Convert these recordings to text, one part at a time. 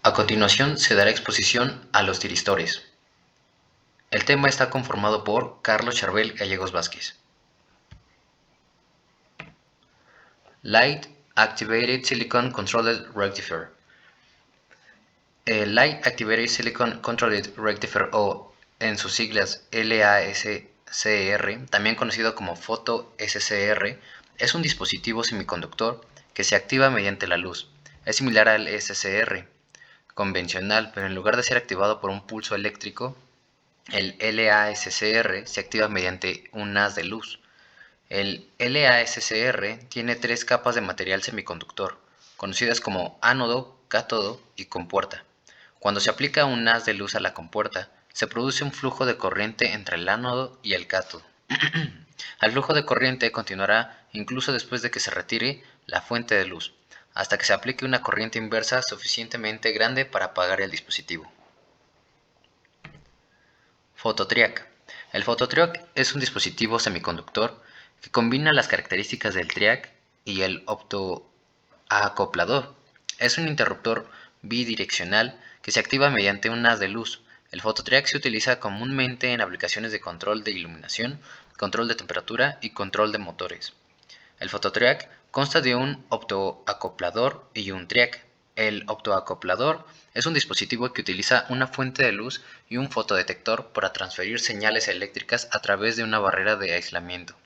A continuación se dará exposición a los tiristores. El tema está conformado por Carlos Charbel Gallegos Vázquez. Light Activated Silicon Controlled Rectifier. El Light Activated Silicon Controlled Rectifier, o en sus siglas LASCR, también conocido como Foto-SCR, es un dispositivo semiconductor que se activa mediante la luz. Es similar al SCR convencional, pero en lugar de ser activado por un pulso eléctrico, el LASCR se activa mediante un haz de luz. El LASCR tiene tres capas de material semiconductor, conocidas como ánodo, cátodo y compuerta. Cuando se aplica un haz de luz a la compuerta, se produce un flujo de corriente entre el ánodo y el cátodo. El flujo de corriente continuará incluso después de que se retire la fuente de luz, hasta que se aplique una corriente inversa suficientemente grande para apagar el dispositivo. Fototriac. El fototriac es un dispositivo semiconductor que combina las características del triac y el optoacoplador. Es un interruptor bidireccional que se activa mediante un haz de luz. El fototriac se utiliza comúnmente en aplicaciones de control de iluminación, control de temperatura y control de motores. El fototriac consta de un optoacoplador y un triac. El optoacoplador es un dispositivo que utiliza una fuente de luz y un fotodetector para transferir señales eléctricas a través de una barrera de aislamiento.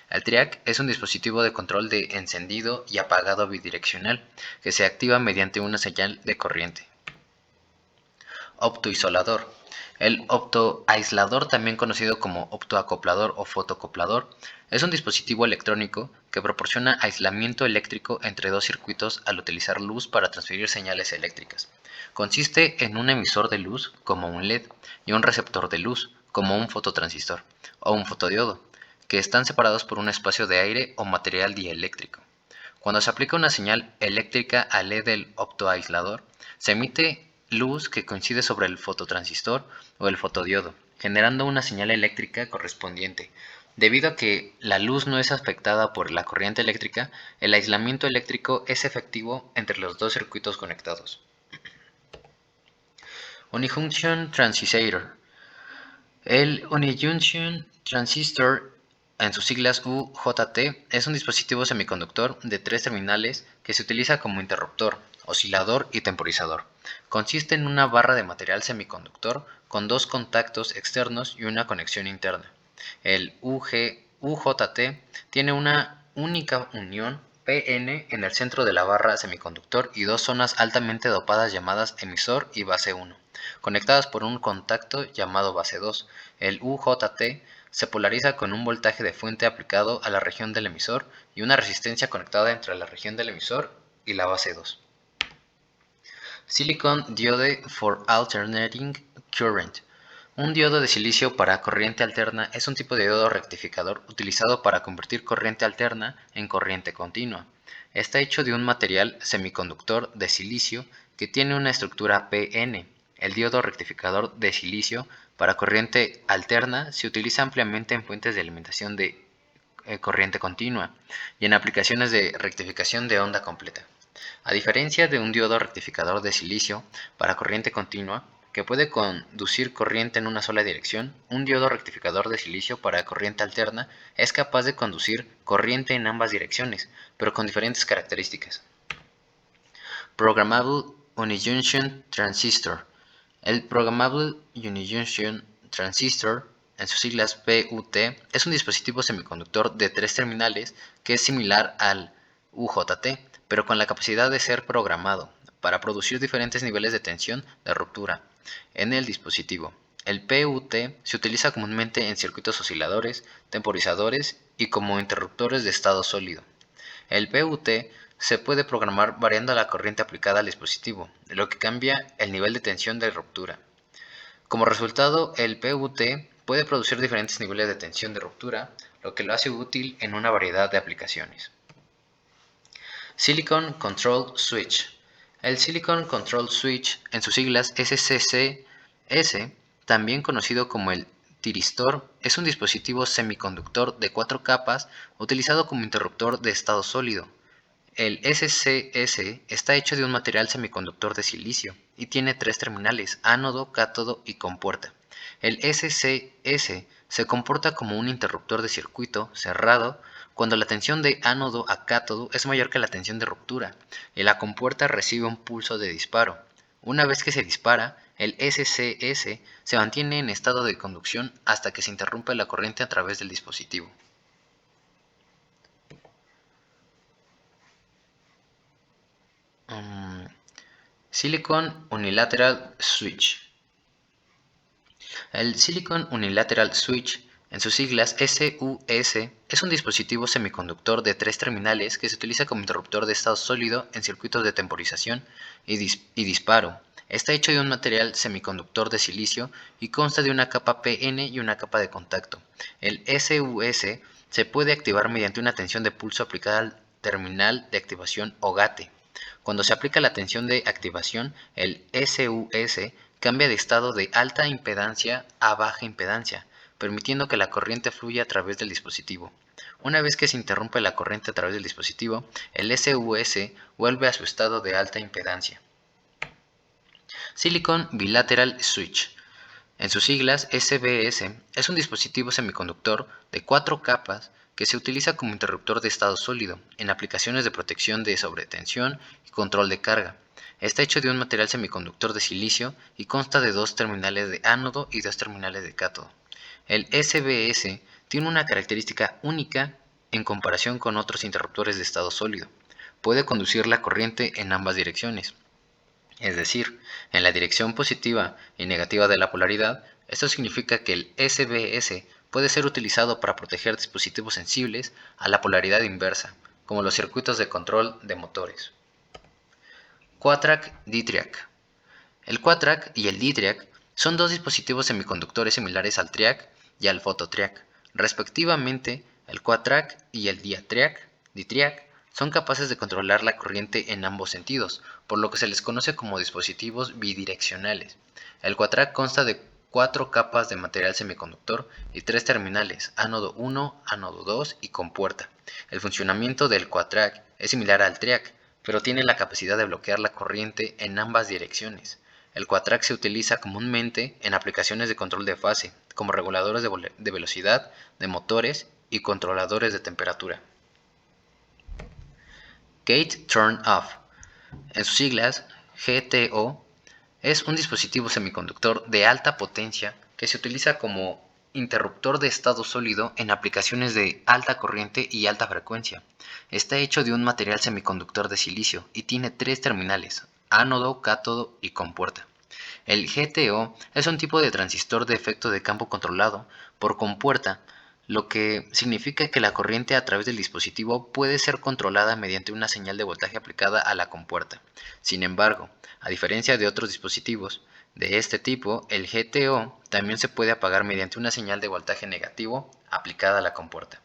El triac es un dispositivo de control de encendido y apagado bidireccional que se activa mediante una señal de corriente. Optoisolador. El optoaislador, también conocido como optoacoplador o fotocoplador, es un dispositivo electrónico que proporciona aislamiento eléctrico entre dos circuitos al utilizar luz para transferir señales eléctricas. Consiste en un emisor de luz, como un LED, y un receptor de luz, como un fototransistor o un fotodiodo, que están separados por un espacio de aire o material dieléctrico. Cuando se aplica una señal eléctrica al LED del optoaislador, se emite luz que coincide sobre el fototransistor o el fotodiodo, generando una señal eléctrica correspondiente. Debido a que la luz no es afectada por la corriente eléctrica, el aislamiento eléctrico es efectivo entre los dos circuitos conectados. Unijunction Transistor. El Unijunction Transistor, en sus siglas UJT, es un dispositivo semiconductor de tres terminales que se utiliza como interruptor, oscilador y temporizador. Consiste en una barra de material semiconductor con dos contactos externos y una conexión interna. El UJT tiene una única unión PN en el centro de la barra semiconductor y dos zonas altamente dopadas llamadas emisor y base 1, conectadas por un contacto llamado base 2. El UJT se polariza con un voltaje de fuente aplicado a la región del emisor y una resistencia conectada entre la región del emisor y la base 2. Silicon Diode for Alternating Current. Un diodo de silicio para corriente alterna es un tipo de diodo rectificador utilizado para convertir corriente alterna en corriente continua. Está hecho de un material semiconductor de silicio que tiene una estructura PN. El diodo rectificador de silicio para corriente alterna se utiliza ampliamente en fuentes de alimentación de corriente continua y en aplicaciones de rectificación de onda completa. A diferencia de un diodo rectificador de silicio para corriente continua, que puede conducir corriente en una sola dirección, un diodo rectificador de silicio para corriente alterna es capaz de conducir corriente en ambas direcciones, pero con diferentes características. Programmable Unijunction Transistor. El Programmable Unijunction Transistor, en sus siglas PUT, es un dispositivo semiconductor de tres terminales que es similar al UJT, pero con la capacidad de ser programado para producir diferentes niveles de tensión de ruptura en el dispositivo. El PUT se utiliza comúnmente en circuitos osciladores, temporizadores y como interruptores de estado sólido. El PUT se puede programar variando la corriente aplicada al dispositivo, lo que cambia el nivel de tensión de ruptura. Como resultado, el PUT puede producir diferentes niveles de tensión de ruptura, lo que lo hace útil en una variedad de aplicaciones. Silicon Control Switch. El Silicon Control Switch, en sus siglas SCCS, también conocido como el tiristor, es un dispositivo semiconductor de 4 capas utilizado como interruptor de estado sólido. El SCS está hecho de un material semiconductor de silicio y tiene 3 terminales, ánodo, cátodo y compuerta. El SCS se comporta como un interruptor de circuito cerrado cuando la tensión de ánodo a cátodo es mayor que la tensión de ruptura y la compuerta recibe un pulso de disparo. Una vez que se dispara, el SCS se mantiene en estado de conducción hasta que se interrumpe la corriente a través del dispositivo. Silicon Unilateral Switch. El Silicon Unilateral Switch, en sus siglas SUS, es un dispositivo semiconductor de 3 terminales que se utiliza como interruptor de estado sólido en circuitos de temporización y disparo. Está hecho de un material semiconductor de silicio y consta de una capa PN y una capa de contacto. El SUS se puede activar mediante una tensión de pulso aplicada al terminal de activación o gate. Cuando se aplica la tensión de activación, el SUS cambia de estado de alta impedancia a baja impedancia, permitiendo que la corriente fluya a través del dispositivo. Una vez que se interrumpe la corriente a través del dispositivo, el SUS vuelve a su estado de alta impedancia. Silicon Bilateral Switch. En sus siglas SBS, es un dispositivo semiconductor de 4 capas que se utiliza como interruptor de estado sólido en aplicaciones de protección de sobretensión y control de carga. Está hecho de un material semiconductor de silicio y consta de 2 terminales de ánodo y 2 terminales de cátodo. El SBS tiene una característica única en comparación con otros interruptores de estado sólido. Puede conducir la corriente en ambas direcciones. Es decir, en la dirección positiva y negativa de la polaridad. Esto significa que el SBS puede ser utilizado para proteger dispositivos sensibles a la polaridad inversa, como los circuitos de control de motores. Quad-track D-Triac. El Quad-track y el D-Triac son 2 dispositivos semiconductores similares al Triac y al Photo-Triac. Respectivamente, el Quad-track y el D-Triac son capaces de controlar la corriente en ambos sentidos, por lo que se les conoce como dispositivos bidireccionales. El Quad-track consta de 4 capas de material semiconductor y 3 terminales, ánodo 1, ánodo 2 y compuerta. El funcionamiento del Quad-track es similar al Triac, pero tiene la capacidad de bloquear la corriente en ambas direcciones. El Quad-track se utiliza comúnmente en aplicaciones de control de fase, como reguladores de velocidad de motores y controladores de temperatura. Gate Turn Off. En sus siglas, GTO, es un dispositivo semiconductor de alta potencia que se utiliza como interruptor de estado sólido en aplicaciones de alta corriente y alta frecuencia. Está hecho de un material semiconductor de silicio y tiene 3 terminales, ánodo, cátodo y compuerta. El GTO es un tipo de transistor de efecto de campo controlado por compuerta, lo que significa que la corriente a través del dispositivo puede ser controlada mediante una señal de voltaje aplicada a la compuerta. Sin embargo, a diferencia de otros dispositivos de este tipo, el GTO también se puede apagar mediante una señal de voltaje negativo aplicada a la compuerta.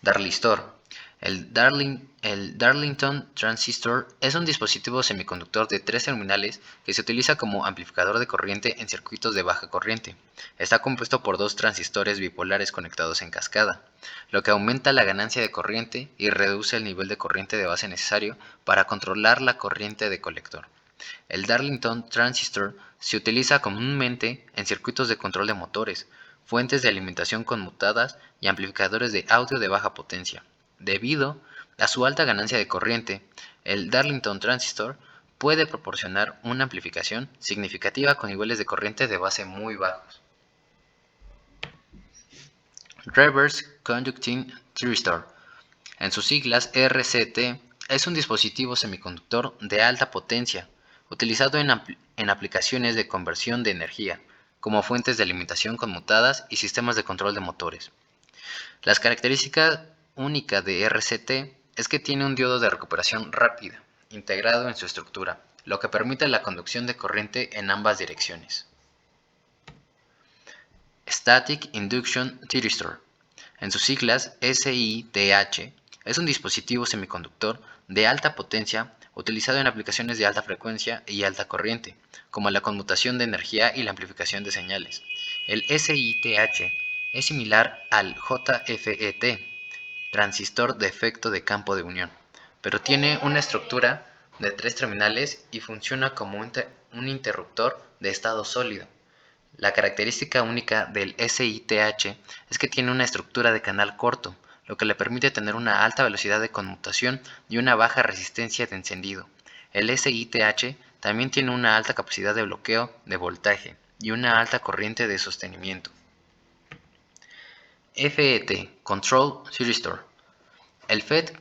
Darlistor. El Darlington Transistor es un dispositivo semiconductor de 3 terminales que se utiliza como amplificador de corriente en circuitos de baja corriente. Está compuesto por 2 transistores bipolares conectados en cascada, lo que aumenta la ganancia de corriente y reduce el nivel de corriente de base necesario para controlar la corriente de colector. El Darlington Transistor se utiliza comúnmente en circuitos de control de motores, fuentes de alimentación conmutadas y amplificadores de audio de baja potencia. Debido a su alta ganancia de corriente, el Darlington Transistor puede proporcionar una amplificación significativa con niveles de corriente de base muy bajos. Reverse Conducting Thyristor. En sus siglas RCT, es un dispositivo semiconductor de alta potencia, utilizado en aplicaciones de conversión de energía, como fuentes de alimentación conmutadas y sistemas de control de motores. Las características únicas de RCT es que tiene un diodo de recuperación rápida, integrado en su estructura, lo que permite la conducción de corriente en ambas direcciones. Static Induction Thyristor. En sus siglas SITH, es un dispositivo semiconductor de alta potencia utilizado en aplicaciones de alta frecuencia y alta corriente, como la conmutación de energía y la amplificación de señales. El SITH es similar al JFET, transistor de efecto de campo de unión, pero tiene una estructura de 3 terminales y funciona como un interruptor de estado sólido. La característica única del SITH es que tiene una estructura de canal corto, lo que le permite tener una alta velocidad de conmutación y una baja resistencia de encendido. El SITH también tiene una alta capacidad de bloqueo de voltaje y una alta corriente de sostenimiento. FET Control Thyristor. El FET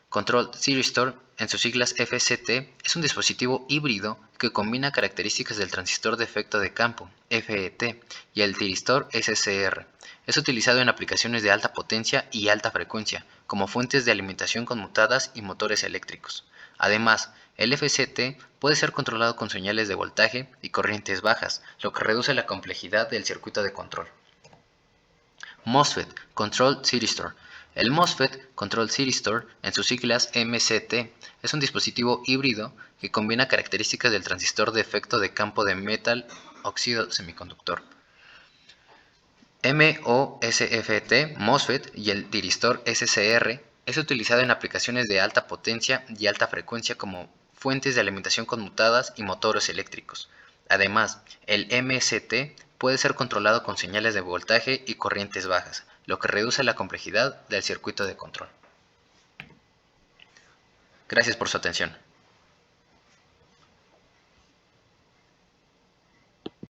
Control Thyristor, en sus siglas FCT, es un dispositivo híbrido que combina características del transistor de efecto de campo, FET, y el tiristor SCR. Es utilizado en aplicaciones de alta potencia y alta frecuencia, como fuentes de alimentación conmutadas y motores eléctricos. Además, el FCT puede ser controlado con señales de voltaje y corrientes bajas, lo que reduce la complejidad del circuito de control. MOSFET Control Thyristor. El MOSFET Control Thyristor, en sus siglas MCT, es un dispositivo híbrido que combina características del transistor de efecto de campo de metal óxido semiconductor, MOSFET, MOSFET, y el tiristor SCR. Es utilizado en aplicaciones de alta potencia y alta frecuencia como fuentes de alimentación conmutadas y motores eléctricos. Además, el MCT puede ser controlado con señales de voltaje y corrientes bajas, lo que reduce la complejidad del circuito de control. Gracias por su atención.